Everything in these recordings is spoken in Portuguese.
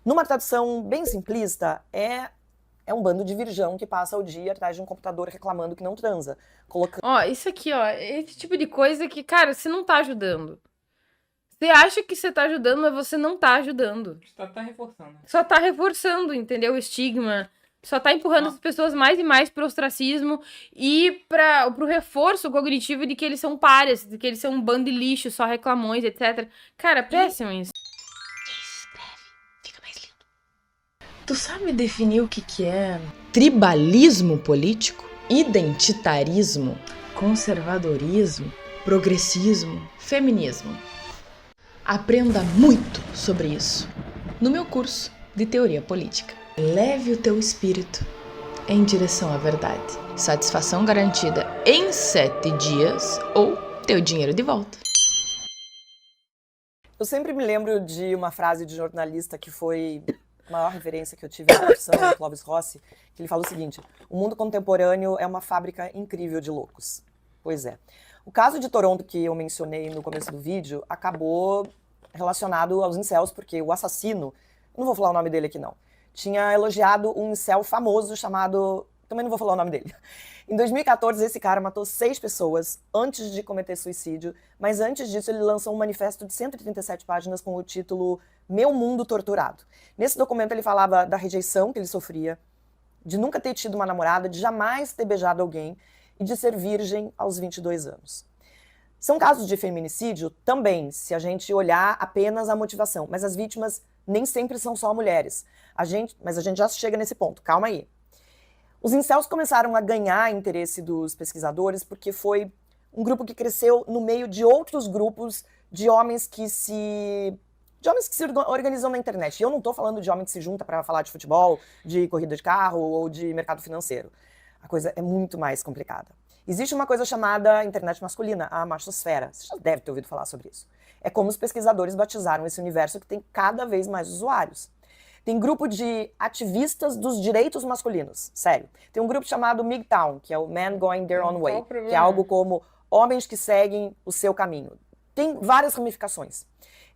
Numa tradução bem simplista, é um bando de virgão que passa o dia atrás de um computador reclamando que não transa. Colocando... Ó, isso aqui, ó, esse tipo de coisa que, cara, você não tá ajudando. Você acha que você tá ajudando, mas você não tá ajudando. Só tá reforçando. Só tá reforçando, entendeu? O estigma. Só tá empurrando as pessoas mais e mais pro ostracismo e pro reforço cognitivo de que eles são párias, de que eles são um bando de lixo, só reclamões, etc. Cara, péssimo isso. Tu sabe definir o que é tribalismo político, identitarismo, conservadorismo, progressismo, feminismo? Aprenda muito sobre isso no meu curso de teoria política. Leve o teu espírito em direção à verdade. Satisfação garantida em 7 dias ou teu dinheiro de volta. Eu sempre me lembro de uma frase de jornalista que foi a maior referência que eu tive na profissão, do Clóvis Rossi, que ele fala o seguinte: o mundo contemporâneo é uma fábrica incrível de loucos. Pois é. O caso de Toronto, que eu mencionei no começo do vídeo, acabou relacionado aos incels, porque o assassino, não vou falar o nome dele aqui não, tinha elogiado um incel famoso chamado... Também não vou falar o nome dele. Em 2014, esse cara matou 6 pessoas antes de cometer suicídio, mas antes disso ele lançou um manifesto de 137 páginas com o título Meu Mundo Torturado. Nesse documento ele falava da rejeição que ele sofria, de nunca ter tido uma namorada, de jamais ter beijado alguém e de ser virgem aos 22 anos. São casos de feminicídio também, se a gente olhar apenas a motivação, mas as vítimas nem sempre são só mulheres. Mas a gente já chega nesse ponto, calma aí. Os incels começaram a ganhar interesse dos pesquisadores porque foi um grupo que cresceu no meio de outros grupos de homens que se organizam na internet. E eu não estou falando de homem que se junta para falar de futebol, de corrida de carro ou de mercado financeiro. A coisa é muito mais complicada. Existe uma coisa chamada internet masculina, a machosfera. Você já deve ter ouvido falar sobre isso. É como os pesquisadores batizaram esse universo que tem cada vez mais usuários. Tem grupo de ativistas dos direitos masculinos, sério. Tem um grupo chamado MGTOW, que é o Men Going Their Own Way, que é algo como homens que seguem o seu caminho. Tem várias ramificações.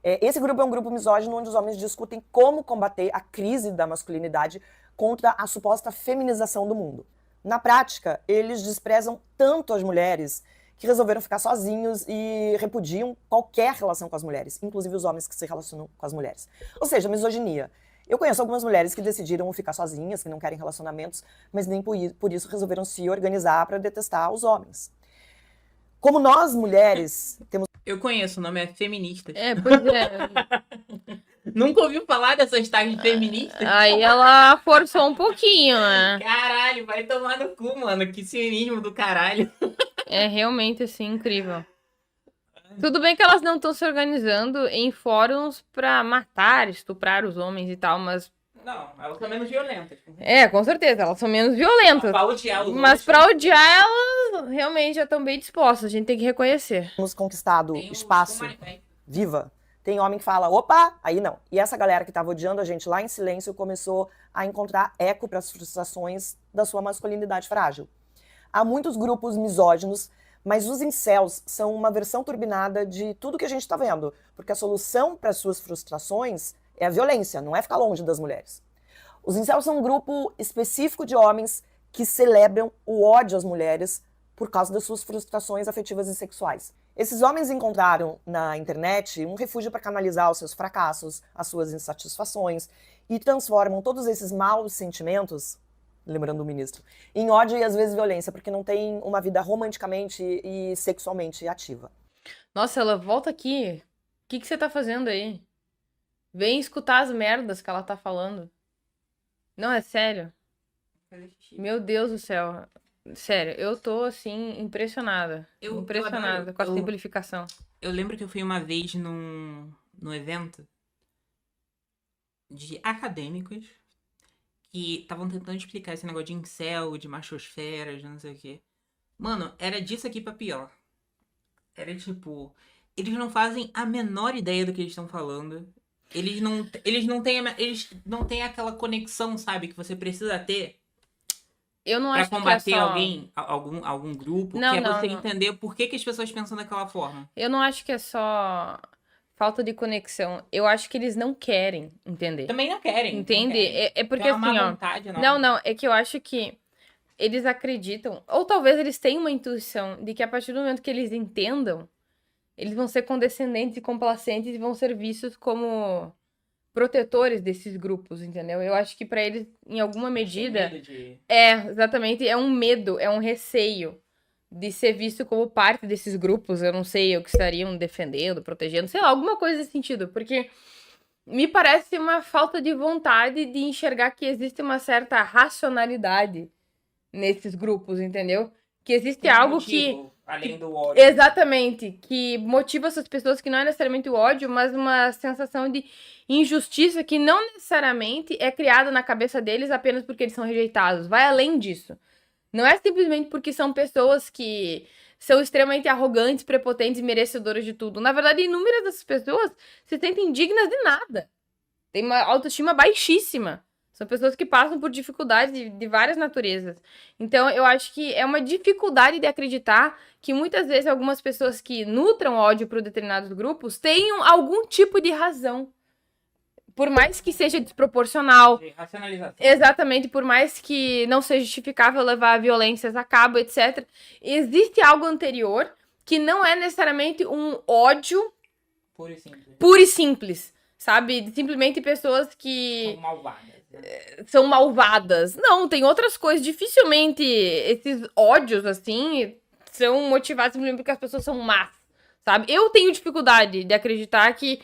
Esse grupo é um grupo misógino onde os homens discutem como combater a crise da masculinidade contra a suposta feminização do mundo. Na prática, eles desprezam tanto as mulheres que resolveram ficar sozinhos e repudiam qualquer relação com as mulheres, inclusive os homens que se relacionam com as mulheres. Ou seja, misoginia. Eu conheço algumas mulheres que decidiram ficar sozinhas, que não querem relacionamentos, mas nem por isso resolveram se organizar para detestar os homens. Como nós, mulheres, temos... Eu conheço, o nome é Feministas. Pois é. Nunca ouviu falar dessas tags feministas? Aí ela forçou um pouquinho, né? Caralho, vai tomar no cu, mano. Que cinismo do caralho. É realmente, assim, incrível. Tudo bem que elas não estão se organizando em fóruns pra matar, estuprar os homens e tal, mas... Não, elas são menos violentas. Com certeza, elas são menos violentas. Pra odiar os Mas outros. pra odiar, elas realmente já estão bem dispostas, a gente tem que reconhecer. Temos conquistado espaço viva. Tem homem que fala, opa, aí não. E essa galera que estava odiando a gente lá em silêncio começou a encontrar eco para as frustrações da sua masculinidade frágil. Há muitos grupos misóginos, mas os incels são uma versão turbinada de tudo que a gente está vendo, porque a solução para as suas frustrações é a violência, não é ficar longe das mulheres. Os incels são um grupo específico de homens que celebram o ódio às mulheres por causa das suas frustrações afetivas e sexuais. Esses homens encontraram na internet um refúgio para canalizar os seus fracassos, as suas insatisfações, e transformam todos esses maus sentimentos, lembrando o ministro, em ódio e às vezes violência, porque não tem uma vida romanticamente e sexualmente ativa. Nossa, ela volta aqui. O que você tá fazendo aí? Vem escutar as merdas que ela tá falando. Não, é sério. Meu Deus do céu. Sério, eu tô, assim, impressionada. Impressionada com a simplificação. Eu lembro que eu fui uma vez num evento de acadêmicos que estavam tentando explicar esse negócio de incel, de machosfera, de não sei o quê. Mano, era disso aqui pra pior. Era tipo... Eles não fazem a menor ideia do que eles estão falando. Eles não têm aquela conexão, sabe, que você precisa ter Eu não pra acho combater que é só... alguém, algum grupo, Não, que é não, você não. entender por que as pessoas pensam daquela forma. Eu não acho que é só falta de conexão. Eu acho que eles não querem entender. Também não querem. Entende? Não querem. É porque Tem uma assim, má ó. vontade, Não, é que eu acho que eles acreditam, ou talvez eles tenham uma intuição de que a partir do momento que eles entendam, eles vão ser condescendentes e complacentes e vão ser vistos como protetores desses grupos, entendeu? Eu acho que pra eles, em alguma medida, exatamente, é um medo, é um receio de ser visto como parte desses grupos. Eu não sei o que estariam defendendo, protegendo, sei lá, alguma coisa nesse sentido, porque me parece uma falta de vontade de enxergar que existe uma certa racionalidade nesses grupos, entendeu? Que existe Tem algo motivo, além do ódio. Exatamente, que motiva essas pessoas, que não é necessariamente o ódio, mas uma sensação de injustiça que não necessariamente é criada na cabeça deles apenas porque eles são rejeitados. Vai além disso. Não é simplesmente porque são pessoas que são extremamente arrogantes, prepotentes e merecedoras de tudo. Na verdade, inúmeras dessas pessoas se sentem dignas de nada. Tem uma autoestima baixíssima. São pessoas que passam por dificuldades de várias naturezas. Então, eu acho que é uma dificuldade de acreditar que muitas vezes algumas pessoas que nutram ódio por determinados grupos tenham algum tipo de razão. Por mais que seja desproporcional. De racionalização. Exatamente, por mais que não seja justificável levar violências a cabo, etc. Existe algo anterior que não é necessariamente um ódio puro e simples, sabe? Simplesmente pessoas que São malvadas. são malvadas. Não, tem outras coisas. Dificilmente esses ódios, assim, são motivados simplesmente porque as pessoas são más, sabe? Eu tenho dificuldade de acreditar que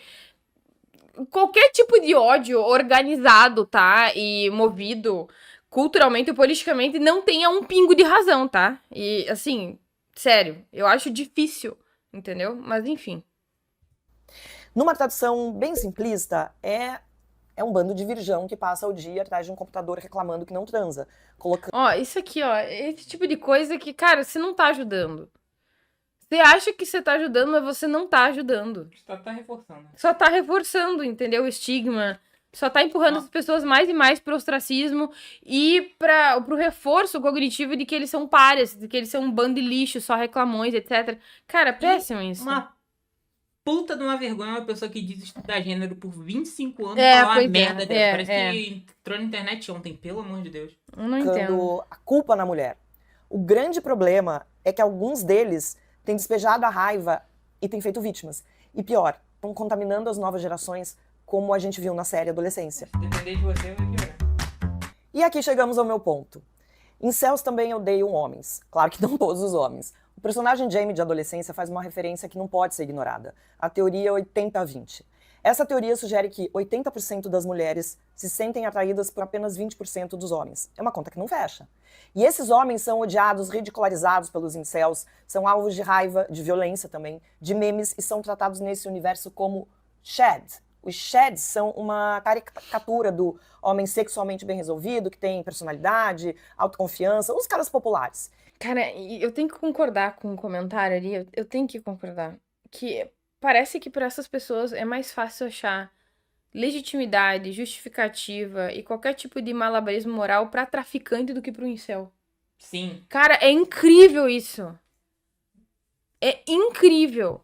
qualquer tipo de ódio organizado, tá? E movido culturalmente ou politicamente não tenha um pingo de razão, tá? E, assim, sério, eu acho difícil, entendeu? Mas, enfim. Numa tradução bem simplista, é um bando de virgão que passa o dia atrás de um computador reclamando que não transa. Ó, isso aqui, ó, esse tipo de coisa que, cara, você não tá ajudando. Você acha que você tá ajudando, mas você não tá ajudando. Só tá reforçando. Só tá reforçando, entendeu? O estigma. Só tá empurrando as pessoas mais e mais pro ostracismo e pro reforço cognitivo de que eles são párias, de que eles são um bando de lixo, só reclamões, etc. Cara, péssimo isso. Uma puta de uma vergonha uma pessoa que diz estudar gênero por 25 anos É, falar uma pois é, merda dessa. Parece é. que entrou na internet ontem, pelo amor de Deus. Eu não entendo. Colocando a culpa na mulher. O grande problema é que alguns deles têm despejado a raiva e têm feito vítimas. E pior, estão contaminando as novas gerações, como a gente viu na série Adolescência. Se depender de você, vai piorar. E aqui chegamos ao meu ponto. Incels também odeiam homens. Claro que não todos os homens. O personagem Jamie de Adolescência faz uma referência que não pode ser ignorada. A teoria 80-20. Essa teoria sugere que 80% das mulheres se sentem atraídas por apenas 20% dos homens. É uma conta que não fecha. E esses homens são odiados, ridicularizados pelos incels, são alvos de raiva, de violência também, de memes e são tratados nesse universo como Chad. Os Chads são uma caricatura do homem sexualmente bem resolvido, que tem personalidade, autoconfiança, os caras populares. Cara, eu tenho que concordar com o comentário ali, eu tenho que concordar. Que parece que para essas pessoas é mais fácil achar legitimidade, justificativa e qualquer tipo de malabarismo moral pra traficante do que pro incel. Sim. Cara, é incrível isso. É incrível.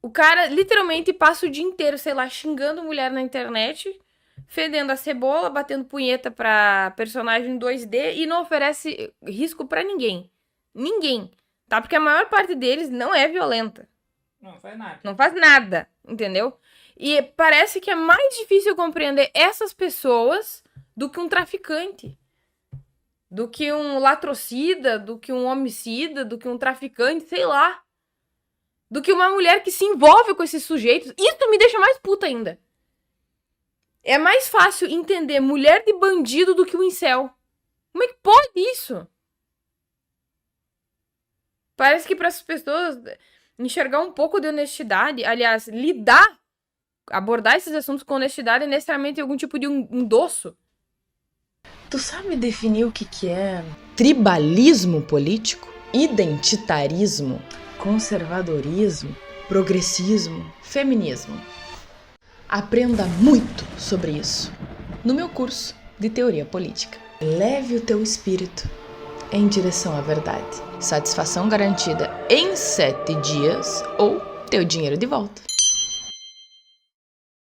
O cara literalmente passa o dia inteiro, sei lá, xingando mulher na internet, fedendo a cebola, batendo punheta pra personagem 2D e não oferece risco pra ninguém. Ninguém. Tá? Porque a maior parte deles não é violenta. Não faz nada. Não faz nada, entendeu? E parece que é mais difícil compreender essas pessoas do que um traficante. Do que um latrocida, do que um homicida, do que um traficante, sei lá. Do que uma mulher que se envolve com esses sujeitos. Isso me deixa mais puta ainda. É mais fácil entender mulher de bandido do que o incel. Como é que pode isso? Parece que para essas pessoas enxergar um pouco de honestidade, aliás, abordar esses assuntos com honestidade é necessariamente algum tipo de endosso. Tu sabe definir o que é tribalismo político? Identitarismo? Conservadorismo? Progressismo? Feminismo? Aprenda muito sobre isso no meu curso de Teoria Política. Leve o teu espírito em direção à verdade. Satisfação garantida em 7 dias ou teu dinheiro de volta.